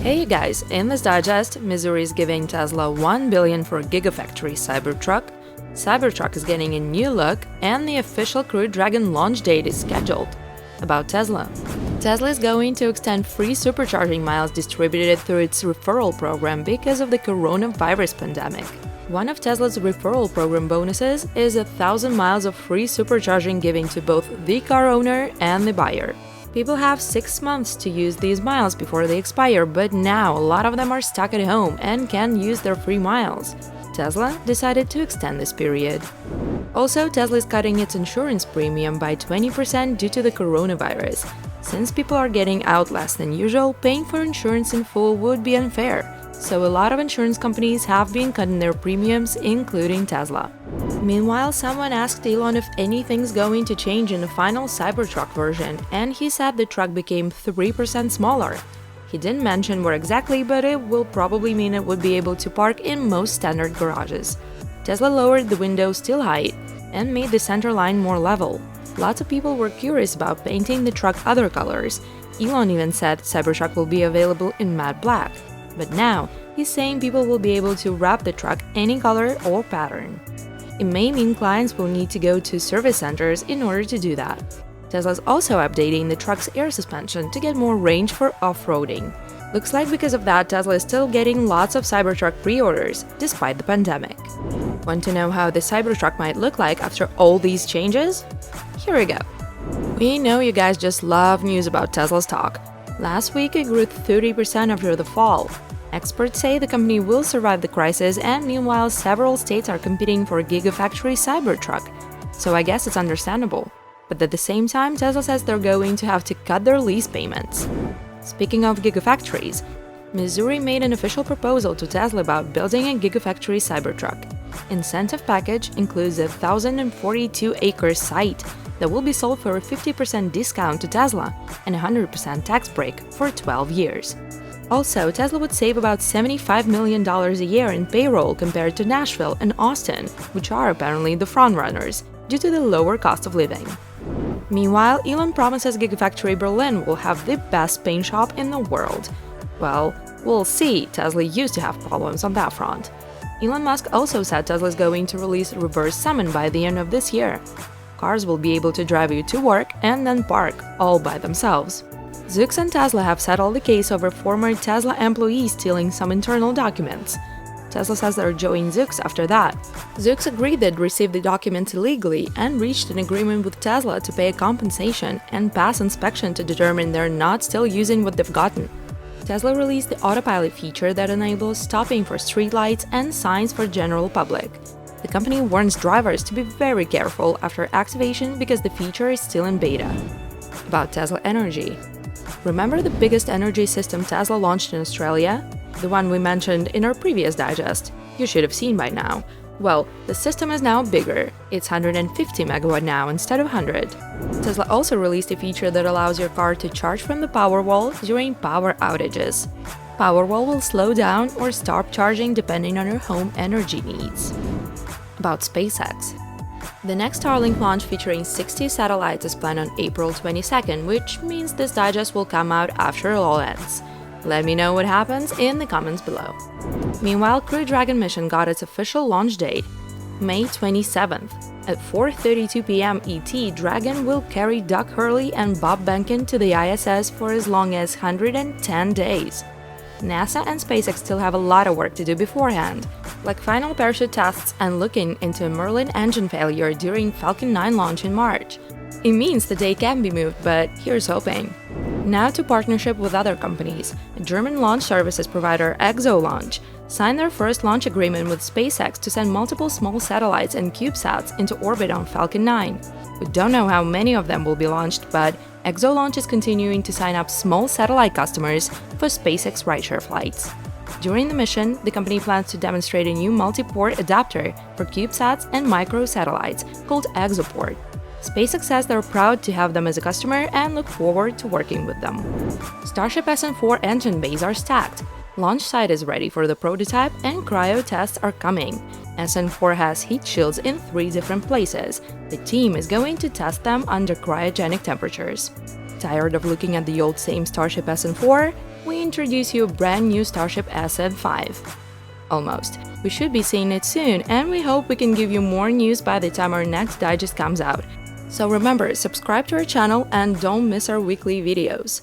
Hey you guys, in this digest, Missuri is giving Tesla $1 billion for Gigafactory Cybertruck, Cybertruck is getting a new look, and the official Crew Dragon launch date is scheduled. About Tesla. Tesla is going to extend free supercharging miles distributed through its referral program because of the coronavirus pandemic. One of Tesla's referral program bonuses is 1,000 miles of free supercharging given to both the car owner and the buyer. People have 6 months to use these miles before they expire, but now a lot of them are stuck at home and can use their free miles. Tesla decided to extend this period. Also, Tesla is cutting its insurance premium by 20% due to the coronavirus. Since people are getting out less than usual, paying for insurance in full would be unfair. So a lot of insurance companies have been cutting their premiums, including Tesla. Meanwhile, someone asked Elon if anything's going to change in the final Cybertruck version, and he said the truck became 3% smaller. He didn't mention where exactly, but it will probably mean it would be able to park in most standard garages. Tesla lowered the window sill height and made the center line more level. Lots of people were curious about painting the truck other colors. Elon even said Cybertruck will be available in matte black. But now, he's saying people will be able to wrap the truck any color or pattern. It may mean clients will need to go to service centers in order to do that. Tesla's also updating the truck's air suspension to get more range for off-roading. Looks like because of that, Tesla is still getting lots of Cybertruck pre-orders, despite the pandemic. Want to know how the Cybertruck might look like after all these changes? Here we go. We know you guys just love news about Tesla's stock. Last week it grew 30% after the fall. Experts say the company will survive the crisis, and meanwhile several states are competing for Gigafactory Cybertruck, so I guess it's understandable. But at the same time, Tesla says they're going to have to cut their lease payments. Speaking of gigafactories, Missuri made an official proposal to Tesla about building a Gigafactory Cybertruck. Incentive package includes a 1,042-acre site that will be sold for a 50% discount to Tesla and a 100% tax break for 12 years. Also, Tesla would save about $75 million a year in payroll compared to Nashville and Austin, which are apparently the frontrunners, due to the lower cost of living. Meanwhile, Elon promises Gigafactory Berlin will have the best paint shop in the world. Well, we'll see, Tesla used to have problems on that front. Elon Musk also said Tesla is going to release reverse summon by the end of this year. Cars will be able to drive you to work and then park, all by themselves. Zoox and Tesla have settled the case over former Tesla employees stealing some internal documents. Tesla says they're joining Zoox after that. Zoox agreed they'd received the documents illegally and reached an agreement with Tesla to pay a compensation and pass inspection to determine they're not still using what they've gotten. Tesla released the autopilot feature that enables stopping for streetlights and signs for general public. The company warns drivers to be very careful after activation because the feature is still in beta. About Tesla Energy. Remember the biggest energy system Tesla launched in Australia? The one we mentioned in our previous digest. You should have seen by now. Well, the system is now bigger. It's 150 MW now instead of 100. Tesla also released a feature that allows your car to charge from the Powerwall during power outages. Powerwall will slow down or stop charging depending on your home energy needs. About SpaceX. The next Starlink launch featuring 60 satellites is planned on April 22nd, which means this digest will come out after it all ends. Let me know what happens in the comments below. Meanwhile, Crew Dragon mission got its official launch date, May 27th. At 4:32 p.m. ET, Dragon will carry Doug Hurley and Bob Behnken to the ISS for as long as 110 days. NASA and SpaceX still have a lot of work to do beforehand, like final parachute tests and looking into a Merlin engine failure during Falcon 9 launch in March. It means the day can be moved, but here's hoping. Now to partnership with other companies. German launch services provider Exolaunch signed their first launch agreement with SpaceX to send multiple small satellites and CubeSats into orbit on Falcon 9. We don't know how many of them will be launched, but Exolaunch is continuing to sign up small satellite customers for SpaceX rideshare flights. During the mission, the company plans to demonstrate a new multi-port adapter for CubeSats and microsatellites called Exoport. SpaceX says they're proud to have them as a customer and look forward to working with them. Starship SN4 engine bays are stacked. Launch site is ready for the prototype and cryo tests are coming. SN4 has heat shields in 3 different places. The team is going to test them under cryogenic temperatures. tired of looking at the old same Starship SN4, we introduce you a brand new Starship SN5. Almost. We should be seeing it soon, and we hope we can give you more news by the time our next digest comes out. So remember, subscribe to our channel and don't miss our weekly videos.